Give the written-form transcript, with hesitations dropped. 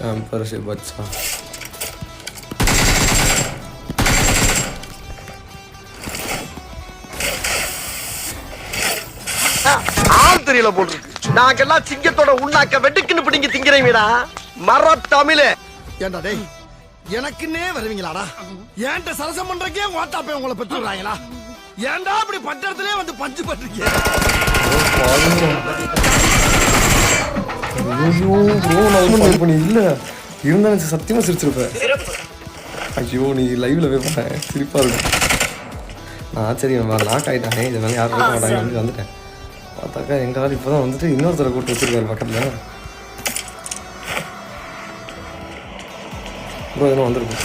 Camper से बच्चा ஆள் தெரியல போல் இருக்கு. நாங்கெல்லாம் சிங்கத்தோட உண்ணாக்க வெட்டுக்குன்னு பிடிங்க திங்கிறீங்கடா. மர தமிழே. ஏண்டா டேய், எனக்குன்னே வருவீங்களாடா? ஏன்ட்ட சரசம் பண்றக்கே வாட்டாப்பே உங்களை பெற்றுறாங்களா? ஏன்டா அப்படி பட்டறதுலயே வந்து பஞ்சு பண்றீங்க? ஐயோ ப்ரோ நான் பண்ணி இல்ல இருந்தா சத்தியமா சிரிச்சிருப்பேன். ஐயோ நீ லைவ்ல போய் சிரிப்பா இருக்கும். நான் சரி லாக் ஆயிட்டானே இது மேலே யாரும் இருக்க மாட்டாங்க வந்துட்டேன். பார்த்தாக்கா எங்கள் ஆள் இப்போ தான் வந்துட்டு இன்னொருத்தரை கூட்டு வச்சிருக்காரு பக்கத்தில். ப்ரோ எதுவும் வந்துருக்கும்.